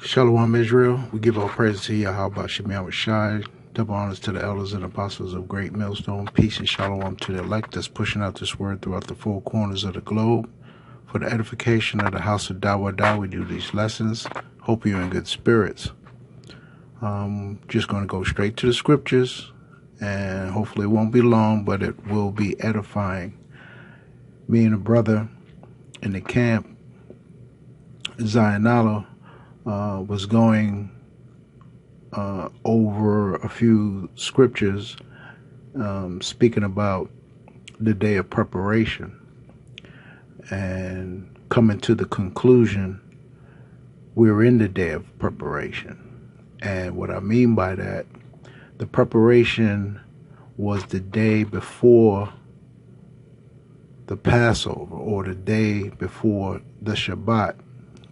Shalom Israel, we give all praise to Yahweh Shemiah Shai, double honors to the elders and apostles of Great Millstone, peace and shalom to the elect that's pushing out this word throughout the four corners of the globe. For the edification of the house of Dawadah, we do these lessons. Hope you're in good spirits. Just going to go straight to the scriptures, and hopefully it won't be long, but it will be edifying. Me and a brother in the camp, Zionala, was going over a few scriptures speaking about the day of preparation and coming to the conclusion we're in the day of preparation. And what I mean by that, the preparation was the day before the Passover, or the day before the Shabbat,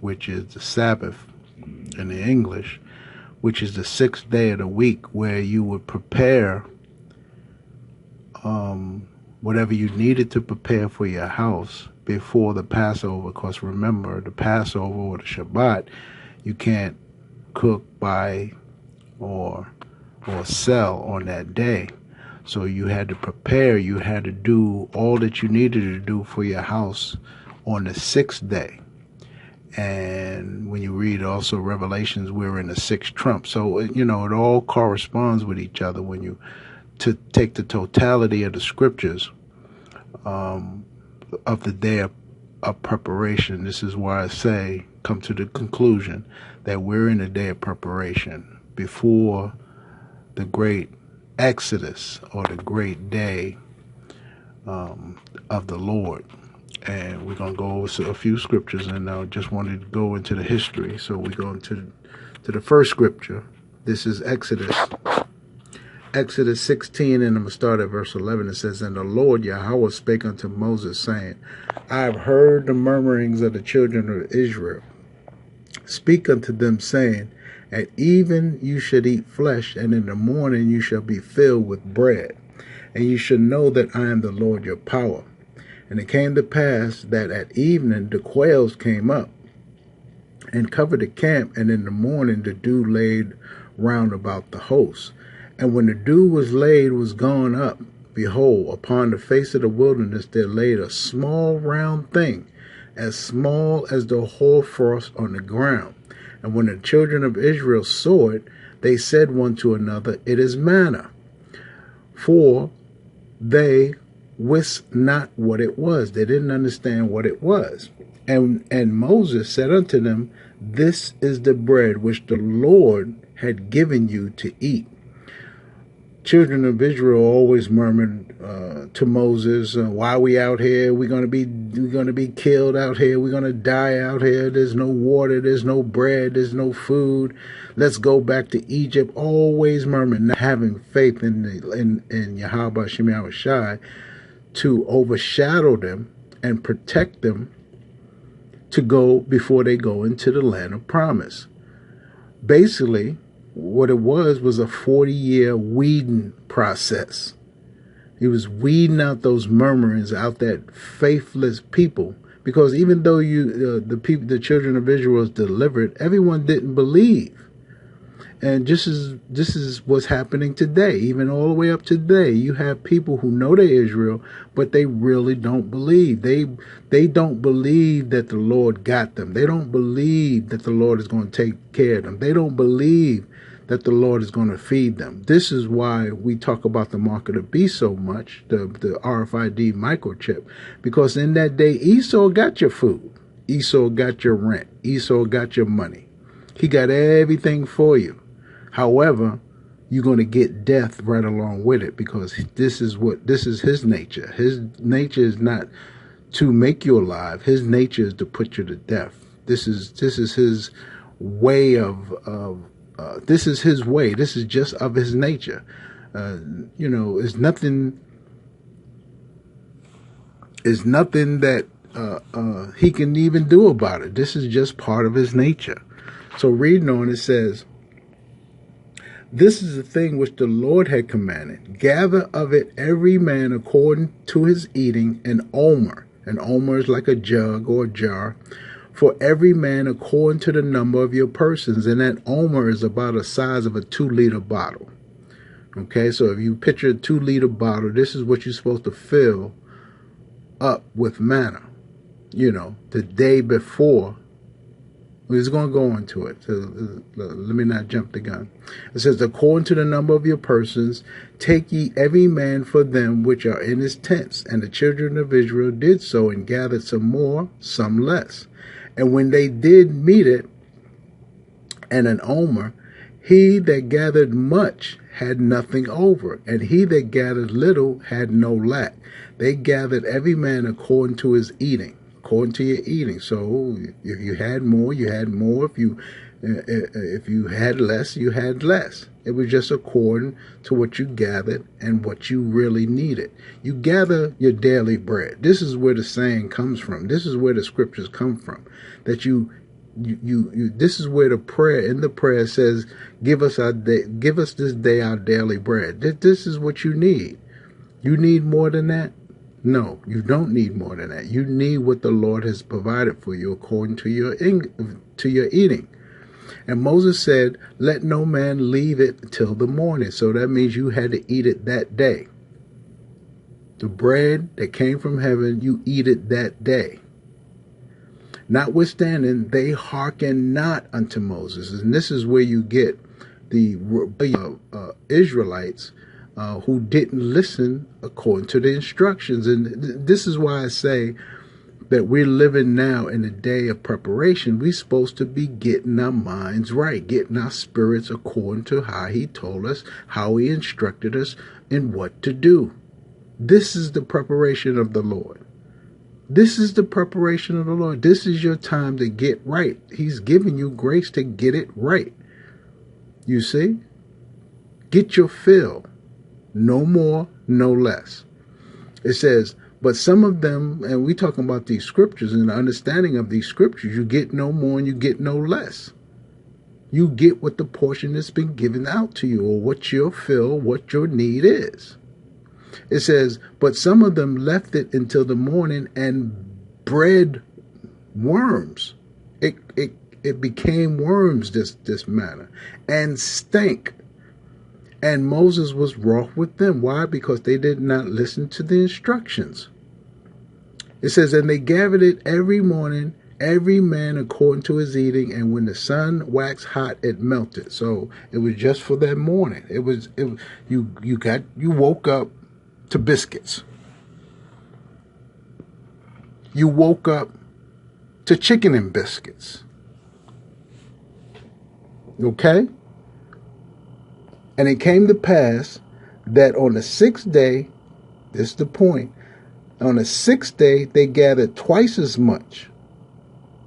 which is the Sabbath in the English, which is the sixth day of the week, where you would prepare whatever you needed to prepare for your house before the Passover. Because remember, the Passover or the Shabbat, you can't cook, buy, or sell on that day. So you had to prepare, you had to do all that you needed to do for your house on the sixth day. And when you read also Revelations, we're in the sixth trump. So, it all corresponds with each other when you take the totality of the scriptures of the day of preparation. This is why I say, come to the conclusion that we're in a day of preparation before the great Exodus, or the great day of the Lord. And we're going to go over a few scriptures, and I just wanted to go into the history. So we go into the first scripture. This is Exodus 16, and I'm going to start at verse 11. It says, "And the Lord Yahweh spake unto Moses, saying, I have heard the murmurings of the children of Israel. Speak unto them, saying, At even you should eat flesh, and in the morning you shall be filled with bread. And you shall know that I am the Lord your power. And it came to pass that at evening the quails came up and covered the camp, and in the morning the dew laid round about the host. And when the dew was gone up, behold, upon the face of the wilderness there laid a small round thing, as small as the hoarfrost on the ground. And when the children of Israel saw it, they said one to another, It is manna. For they wist not what it was. They didn't understand what it was. And Moses said unto them, This is the bread which the Lord had given you to eat. Children of Israel always murmured to Moses, "Why are we out here? We're gonna be killed out here. We're gonna die out here. There's no water. There's no bread. There's no food. Let's go back to Egypt." Always murmuring, not having faith in Yahweh Shemiah Shai to overshadow them and protect them to go before they go into the land of promise. Basically, what it was a 40-year weeding process. He was weeding out those murmurings, out that faithless people, because even though the children of Israel was delivered, everyone didn't believe. And this is what's happening today. Even all the way up today, you have people who know they're Israel, but they really don't believe. They don't believe that the Lord got them. They don't believe that the Lord is going to take care of them. They don't believe that the Lord is going to feed them. This is why we talk about the mark of the beast so much, the RFID microchip, because in that day, Esau got your food. Esau got your rent. Esau got your money. He got everything for you. However, you're going to get death right along with it, because this is his nature. His nature is not to make you alive. His nature is to put you to death. This is his way this is his way. This is just of his nature. It's nothing that he can even do about it. This is just part of his nature. So reading on, it says, "This is the thing which the Lord had commanded. Gather of it every man according to his eating an omer." An omer is like a jug or a jar, for every man according to the number of your persons. And that omer is about the size of a 2-liter bottle. Okay, so if you picture a 2-liter bottle, this is what you're supposed to fill up with manna, the day before. We're just going to go into it. So let me not jump the gun. It says, according to the number of your persons, take ye every man for them which are in his tents. And the children of Israel did so, and gathered some more, some less. And when they did meet it, and an omer, he that gathered much had nothing over, and he that gathered little had no lack. They gathered every man according to his eating. According to your eating. So if you had more, you had more. If you had less, you had less. It was just according to what you gathered and what you really needed. You gather your daily bread. This is where the saying comes from. This is where the scriptures come from. That you this is where the prayer says, give us this day our daily bread. This is what you need. You need more than that? No, you don't need more than that. You need what the Lord has provided for you according to your eating. And Moses said, let no man leave it till the morning. So that means you had to eat it that day. The bread that came from heaven, you eat it that day. Notwithstanding, they hearken not unto Moses. And this is where you get the Israelites who didn't listen according to the instructions. And this is why I say that we're living now in a day of preparation. We're supposed to be getting our minds right, getting our spirits according to how he told us, how he instructed us, and what to do. This is the preparation of the Lord. This is the preparation of the Lord. This is your time to get right. He's giving you grace to get it right. You see? Get your fill. No more, no less. It says, but some of them, and we're talking about these scriptures and the understanding of these scriptures, you get no more and you get no less. You get what the portion that's been given out to you, or what your fill, what your need is. It says, but some of them left it until the morning and bred worms. It became worms, this manna, and stank. And Moses was wroth with them. Why? Because they did not listen to the instructions. It says, and they gathered it every morning, every man according to his eating, and when the sun waxed hot, it melted. So it was just for that morning. You woke up to biscuits. You woke up to chicken and biscuits. Okay? And it came to pass that on the 6th day, this is the point, on the 6th day they gathered twice as much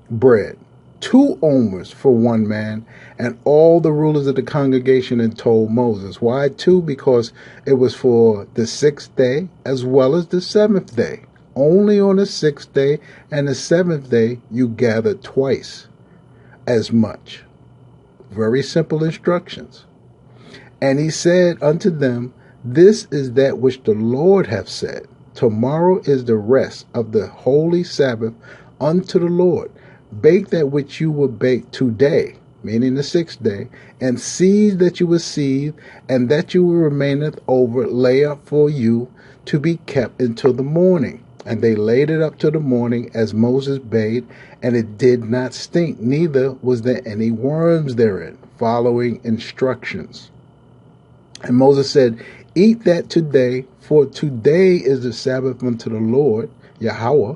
bread, 2 omers for one man, and all the rulers of the congregation and told Moses. Why 2? Because it was for the 6th day as well as the 7th day. Only on the 6th day and the 7th day you gather twice as much. Very simple instructions. And he said unto them, this is that which the Lord hath said. Tomorrow is the rest of the holy Sabbath unto the Lord. Bake that which you will bake today, meaning the 6th day, and seethe that you will seethe, and that you will remaineth over, lay up for you to be kept until the morning. And they laid it up till the morning, as Moses bade, and it did not stink, neither was there any worms therein, following instructions. And Moses said, eat that today, for today is the Sabbath unto the Lord, Yahweh.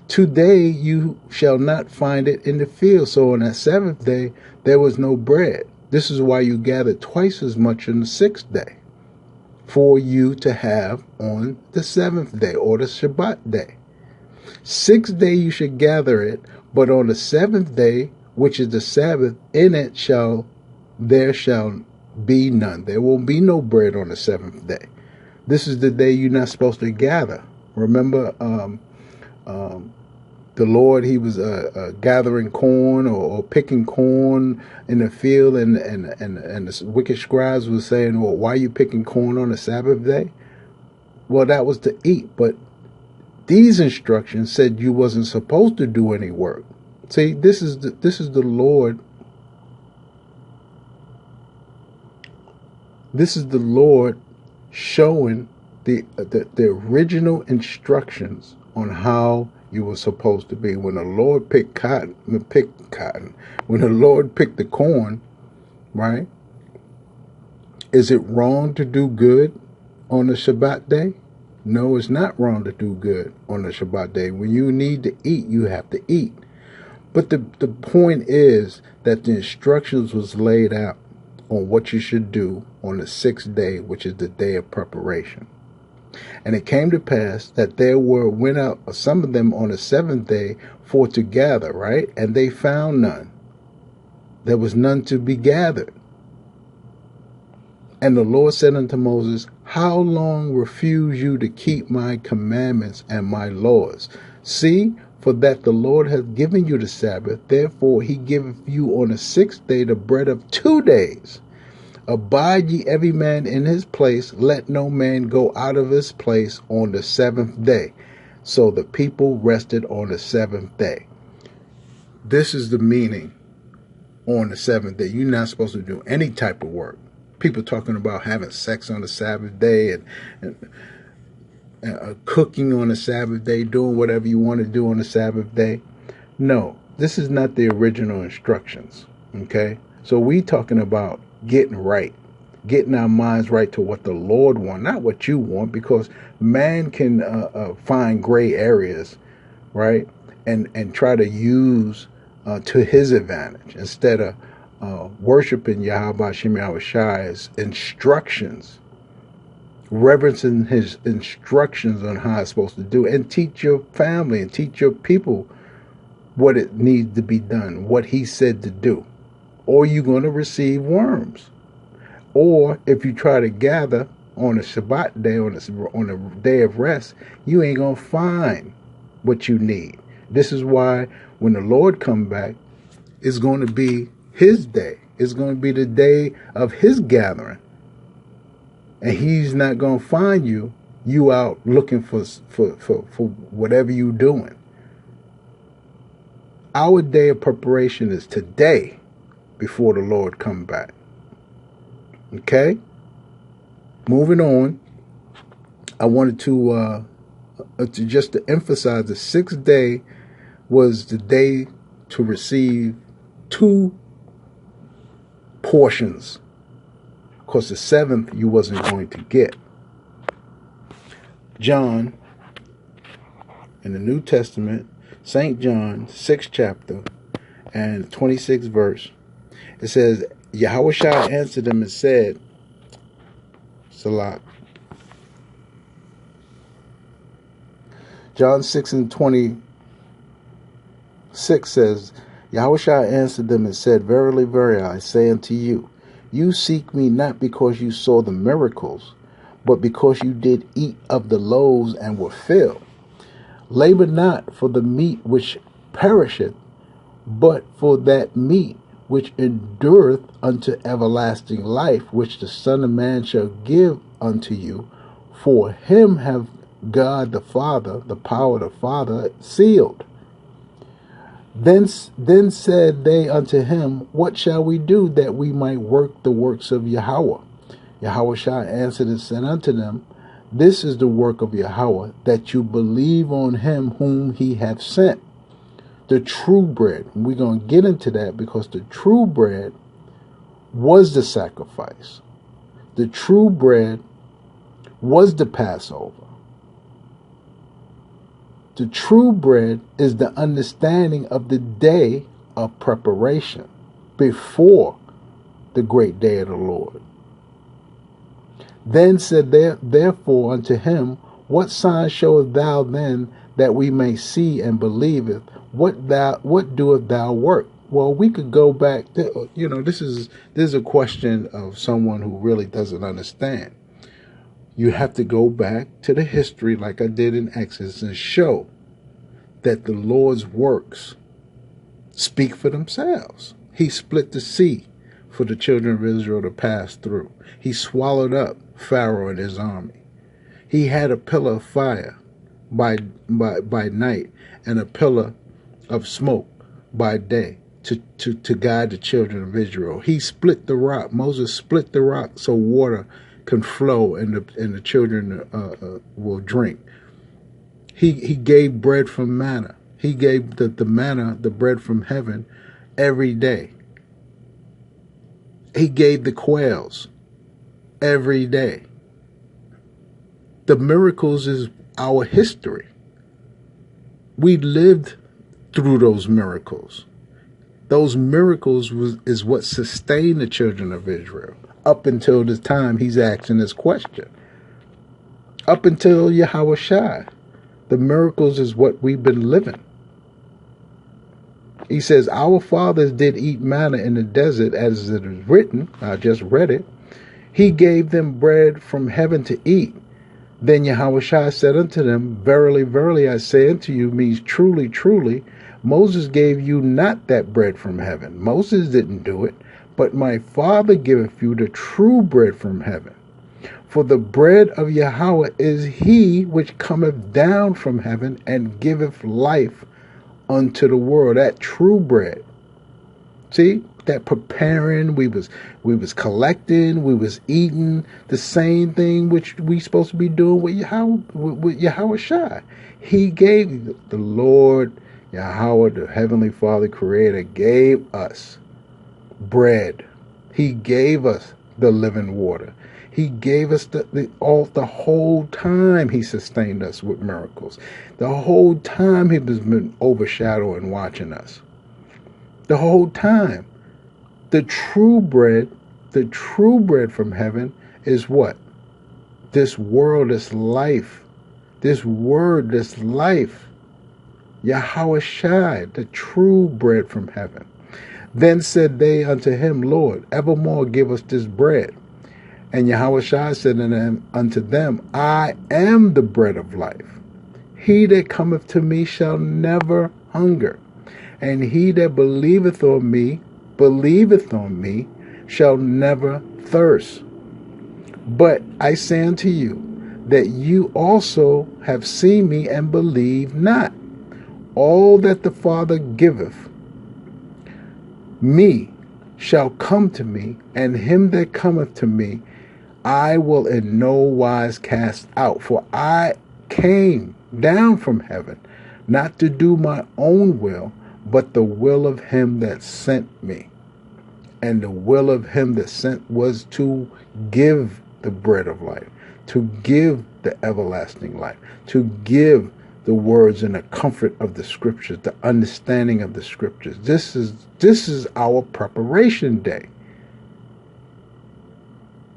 Today you shall not find it in the field. So on that 7th day, there was no bread. This is why you gathered twice as much on the 6th day, for you to have on the 7th day, or the Shabbat day. 6th day you should gather it, but on the 7th day, which is the Sabbath, in it there shall be none. There will be no bread on the 7th day. This is the day you're not supposed to gather. Remember, the Lord, he was gathering corn or picking corn in the field, and the wicked scribes were saying, well, why are you picking corn on the Sabbath day? Well, that was to eat, but these instructions said you wasn't supposed to do any work. See, this is the Lord. This is the Lord showing the original instructions on how you were supposed to be. When the Lord picked cotton, when the Lord picked the corn, right? Is it wrong to do good on the Shabbat day? No, it's not wrong to do good on the Shabbat day. When you need to eat, you have to eat. But the point is that the instructions was laid out on what you should do on the sixth day, which is the day of preparation. And it came to pass that there went out some of them on the seventh day for to gather, right? And they found none. There was none to be gathered. And the Lord said unto Moses, how long refuse you to keep my commandments and my laws? See, for that the Lord hath given you the Sabbath, therefore he giveth you on the sixth day the bread of 2 days. Abide ye every man in his place, let no man go out of his place on the seventh day. So the people rested on the seventh day. This is the meaning on the seventh day. You're not supposed to do any type of work. People talking about having sex on the Sabbath day and cooking on the Sabbath day, doing whatever you want to do on the Sabbath day. No, this is not the original instructions. Okay, so we talking about getting right, getting our minds right to what the Lord wants, not what you want, because man can find gray areas, right, and try to use to his advantage instead of worshiping Yahweh Shem Shai's instructions, reverencing his instructions on how it's supposed to do, and teach your family and teach your people what it needs to be done, what he said to do, or you're going to receive worms. Or if you try to gather on a Shabbat day, on a day of rest, you ain't going to find what you need. This is why when the Lord come back, it's going to be his day. It's going to be the day of his gathering. And he's not going to find you out looking for whatever you're doing. Our day of preparation is today before the Lord come back. Okay? Moving on. I wanted to just to emphasize the sixth day was the day to receive 2 portions, because the seventh you wasn't going to get. John in the New Testament, St. John, 6th chapter and 26th verse, it says, Yahushua answered them and said, Salat. John 6 and 26 says, Yahushua answered them and said, verily, verily, I say unto you, you seek me not because you saw the miracles, but because you did eat of the loaves and were filled. Labor not for the meat which perisheth, but for that meat which endureth unto everlasting life, which the Son of Man shall give unto you. For him have God the Father, the power of the Father, sealed. Then said they unto him, what shall we do that we might work the works of Yahweh? Yahushua answered and said unto them, this is the work of Yahweh, that you believe on him whom he hath sent. The true bread. And we're going to get into that because the true bread was the sacrifice. The true bread was the Passover. The true bread is the understanding of the day of preparation before the great day of the Lord. Then said therefore unto him, what sign showeth thou then that we may see and believeth? What doeth thou work? Well, we could go back. This is a question of someone who really doesn't understand. You have to go back to the history like I did in Exodus and show that the Lord's works speak for themselves. He split the sea for the children of Israel to pass through. He swallowed up Pharaoh and his army. He had a pillar of fire by night and a pillar of smoke by day to guide the children of Israel. He split the rock. Moses split the rock so water can flow and the children will drink. He gave bread from manna. He gave the manna, the bread from heaven, every day. He gave the quails every day. The miracles is our history. We lived through those miracles. Those miracles is what sustained the children of Israel up until the time he's asking this question. Up until Yahweh Shai. The miracles is what we've been living. He says, our fathers did eat manna in the desert, as it is written. I just read it. He gave them bread from heaven to eat. Then Yahweh Shai said unto them, verily, verily, I say unto you, means truly, truly, Moses gave you not that bread from heaven. Moses didn't do it, but my Father giveth you the true bread from heaven. For the bread of Yahweh is he which cometh down from heaven and giveth life unto the world. That true bread. See, that preparing, we was collecting, we was eating the same thing which we supposed to be doing with Yahweh Shai. He gave the Lord Yahweh, the Heavenly Father Creator, gave us bread. He gave us the living water. He gave us the whole time he sustained us with miracles. The whole time he has been overshadowing, watching us. The whole time. The true bread from heaven is what? This world, this life, this word, this life. Yahweh Shai, the true bread from heaven. Then said they unto him, Lord, evermore give us this bread. And Yahweh Shai said unto them, I am the bread of life. He that cometh to me shall never hunger. And he that believeth on me, shall never thirst. But I say unto you, that you also have seen me and believe not. All that the Father giveth me shall come to me, and him that cometh to me I will in no wise cast out. For I came down from heaven, not to do my own will, but the will of him that sent me. And the will of him that sent was to give the bread of life, to give the everlasting life, to give the words and the comfort of the scriptures, the understanding of the scriptures. This is our preparation day.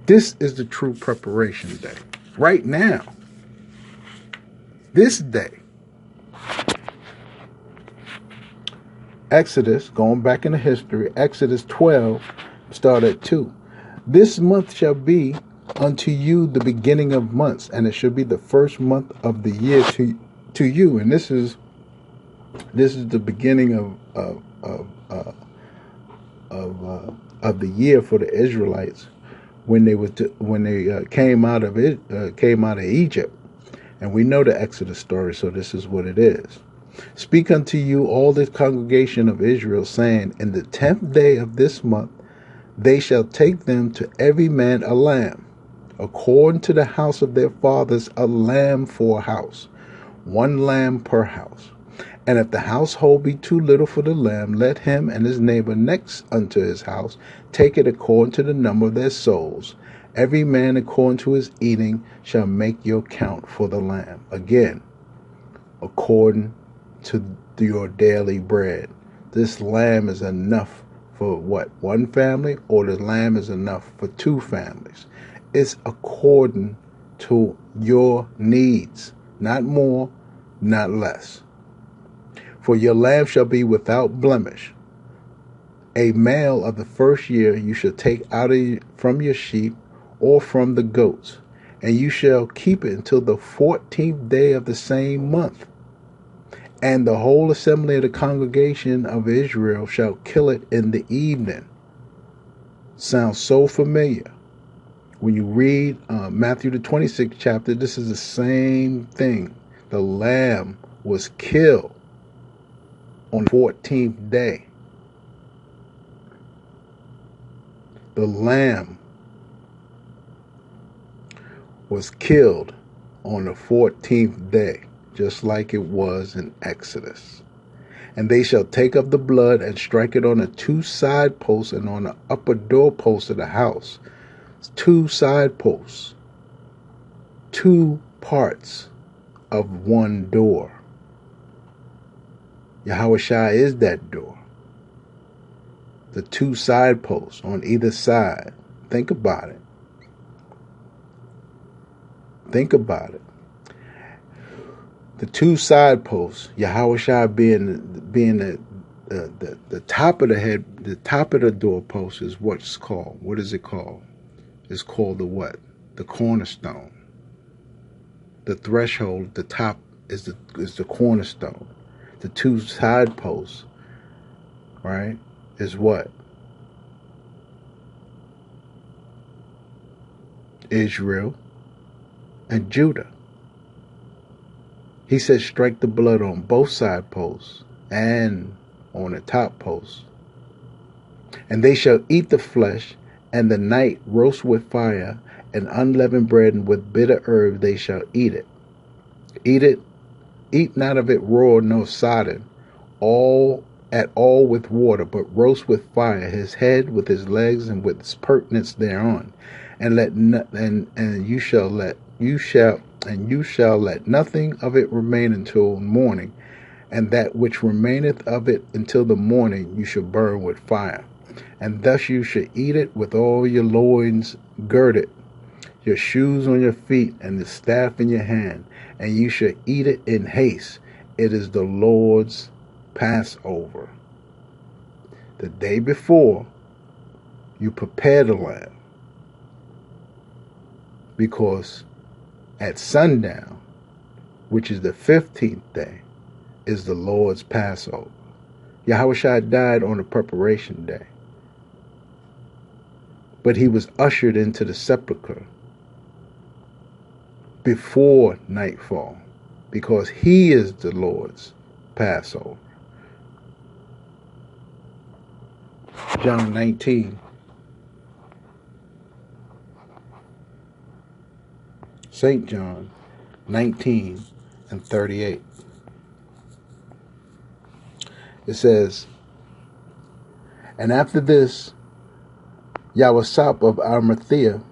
This is the true preparation day. Right now. This day. Exodus, going back into history, Exodus 12, start at 2. This month shall be unto you the beginning of months, and it shall be the first month of the year to you. And this is the beginning of the year for the Israelites when they came out of Egypt. And we know the Exodus story, so this is what it is. Speak unto you all the congregation of Israel, saying, in the 10th day of this month they shall take them to every man a lamb, according to the house of their fathers, a lamb for a house, one lamb per house. And if the household be too little for the lamb, let him and his neighbor next unto his house take it according to the number of their souls. Every man according to his eating shall make your count for the lamb. Again, according to your daily bread. This lamb is enough for what? One family, or the lamb is enough for two families. It's according to your needs, not more, not less. For your lamb shall be without blemish. A male of the first year you shall take out from your sheep or from the goats, and you shall keep it until the 14th day of the same month. And the whole assembly of the congregation of Israel shall kill it in the evening. Sounds so familiar. When you read Matthew the 26th chapter, this is the same thing. The lamb was killed on the 14th day. The lamb was killed on the 14th day, just like it was in Exodus. And they shall take of the blood and strike it on the 2 side posts and on the upper doorpost of the house. 2 side posts, 2 parts of one door. Yahushua is that door. The 2 side posts on either side. Think about it. Think about it. The 2 side posts, Yahushua being the top of the head, the top of the doorpost is what's called. What is it called? It's called the what? The cornerstone. The threshold, the top is the cornerstone. The 2 side posts, right, is what? Israel and Judah. He says strike the blood on both side posts and on the top post. And they shall eat the flesh, and the night roast with fire, and unleavened bread, and with bitter herbs they shall eat it. Eat not of it raw nor sodden, at all with water, but roast with fire his head with his legs and with his purtenance thereon. And you shall let nothing of it remain until morning, and that which remaineth of it until the morning you shall burn with fire. And thus you shall eat it with all your loins girded, your shoes on your feet, and the staff in your hand, and you shall eat it in haste. It is the Lord's Passover. The day before, you prepare the lamb, because at sundown, which is the 15th day, is the Lord's Passover. Yahushua died on the preparation day, but he was ushered into the sepulchre before nightfall, because he is the Lord's Passover. John 19. St. John 19 and 38. It says, and after this, Yahweh of Arimathea,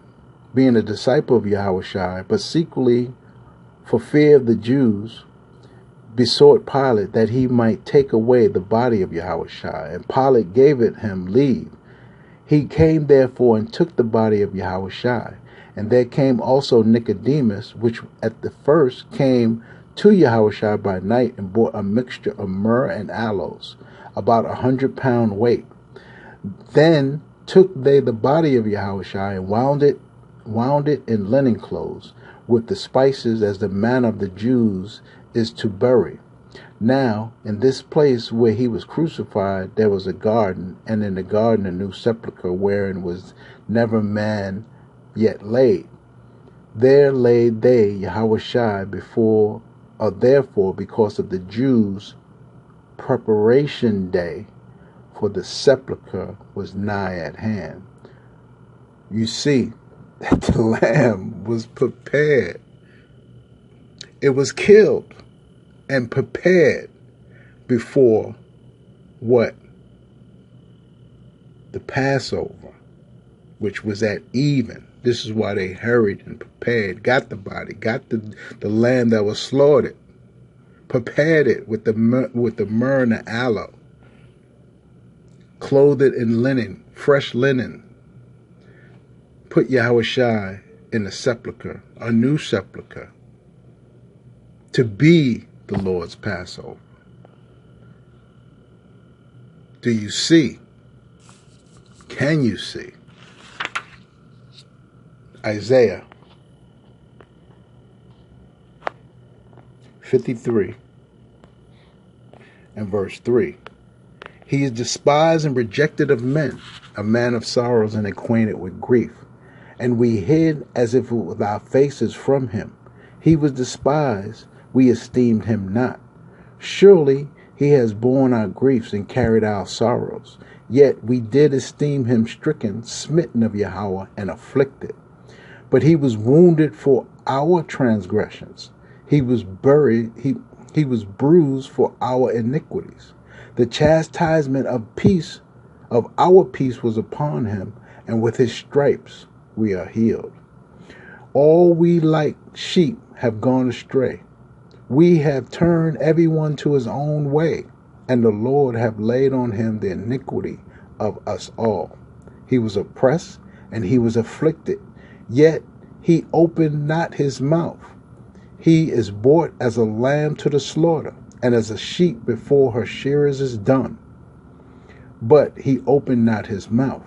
being a disciple of Yahushua, but secretly for fear of the Jews, besought Pilate that he might take away the body of Yahushua, and Pilate gave it him leave. He came therefore and took the body of Yahushua. And there came also Nicodemus, which at the first came to Yahushua by night, and brought a mixture of myrrh and aloes, about 100 pound weight. Then took they the body of Yahushua and wound it in linen clothes, with the spices, as the manner of the Jews is to bury. Now, in this place where he was crucified, there was a garden, and in the garden a new sepulchre, wherein was never man yet laid. There laid they Yahushua therefore, because of the Jews' preparation day, for the sepulchre was nigh at hand. You see that the lamb was prepared. It was killed and prepared before what? The Passover, which was at even. This is why they hurried and prepared, got the body, got the lamb that was slaughtered, prepared it with the myrrh and the aloe, clothed it in linen, fresh linen, put Yahushua in a sepulchre, a new sepulchre, to be the Lord's Passover. Do you see? Can you see? Isaiah 53 and verse 3. He is despised and rejected of men, a man of sorrows and acquainted with grief. And we hid as if with our faces from him. He was despised, we esteemed him not. Surely He has borne our griefs and carried our sorrows. Yet we did esteem him stricken, smitten of Yahweh, and afflicted. But he was wounded for our transgressions. He was buried, he was bruised for our iniquities. The chastisement of peace, of our peace, was upon him, and with his stripes we are healed. All we like sheep have gone astray. We have turned everyone to his own way, and the Lord hath laid on him the iniquity of us all. He was oppressed, and he was afflicted, yet he opened not his mouth. He is brought as a lamb to the slaughter, and as a sheep before her shearers is dumb. But he opened not his mouth.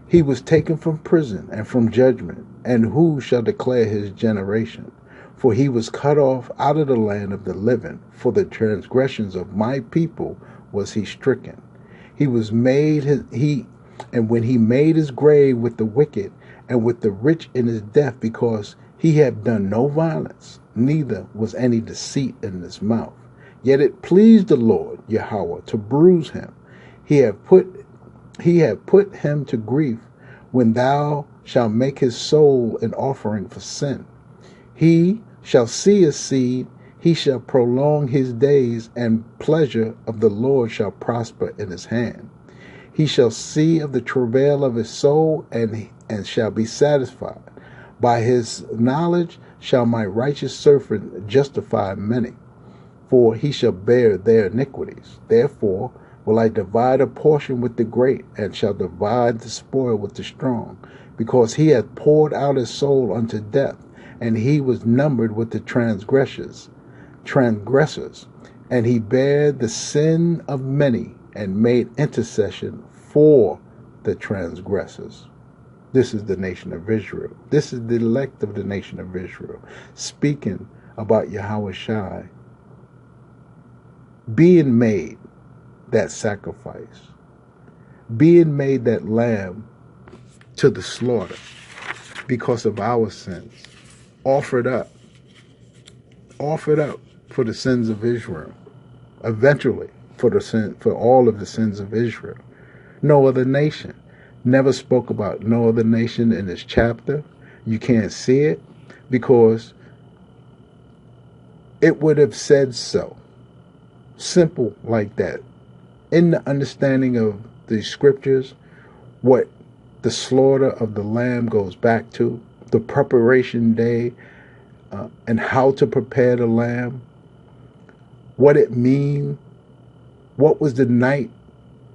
He was taken from prison and from judgment, and who shall declare his generation? For he was cut off out of the land of the living. For the transgressions of my people was he stricken. He was made and when he made his grave with the wicked and with the rich in his death, because he had done no violence, neither was any deceit in his mouth. Yet it pleased the Lord Yahweh to bruise him. He had put him to grief. When thou shalt make his soul an offering for sin, he shall see his seed, he shall prolong his days, and pleasure of the Lord shall prosper in his hand. He shall see of the travail of his soul, and shall be satisfied. By his knowledge shall my righteous servant justify many, for he shall bear their iniquities. Therefore will I divide a portion with the great, and shall divide the spoil with the strong, because he hath poured out his soul unto death, and he was numbered with the transgressors, and he bare the sin of many, and made intercession for the transgressors. This is the nation of Israel. This is the elect of the nation of Israel, speaking about Yahweh Shai being made that sacrifice, being made that lamb to the slaughter because of our sins, offered up for the sins of Israel, eventually for all of the sins of Israel. No other nation. Never spoke about no other nation in this chapter. You can't see it because it would have said so. Simple like that. In the understanding of the scriptures, what the slaughter of the lamb goes back to, the preparation day, and how to prepare the lamb, what it means, what was the night,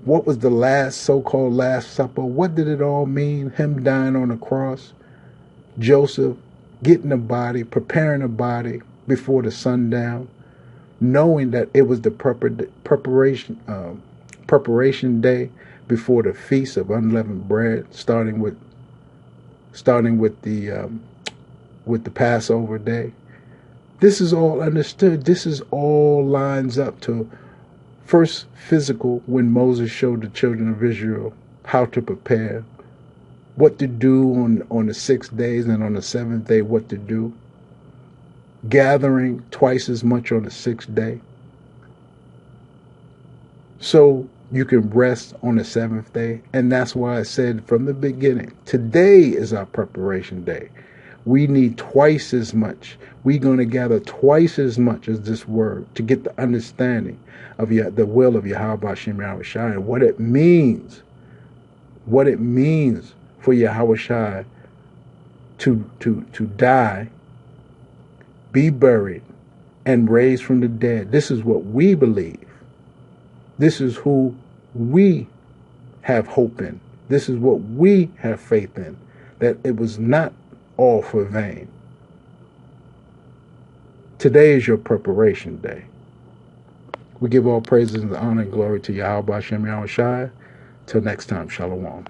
what was the last so-called Last Supper, what did it all mean? Him dying on the cross, Joseph getting a body, preparing a body before the sundown, knowing that it was the preparation day before the feast of unleavened bread, starting with the Passover day. This is all understood. This is all lines up to first physical, when Moses showed the children of Israel how to prepare, what to do on the 6 days, and on the 7th day what to do. Gathering twice as much on the 6th day, so you can rest on the 7th day. And that's why I said from the beginning, today is our preparation day. We need twice as much. We're going to gather twice as much as this word to get the understanding of the will of Yahweh Shem Yahweh Shai, and what it means for Yahweh Shai to die, be buried, and raised from the dead. This is what we believe. This is who we have hope in. This is what we have faith in, that it was not all for vain. Today is your preparation day. We give all praises and honor and glory to Yahweh Shem Yahweh Shai. Till next time, Shalom.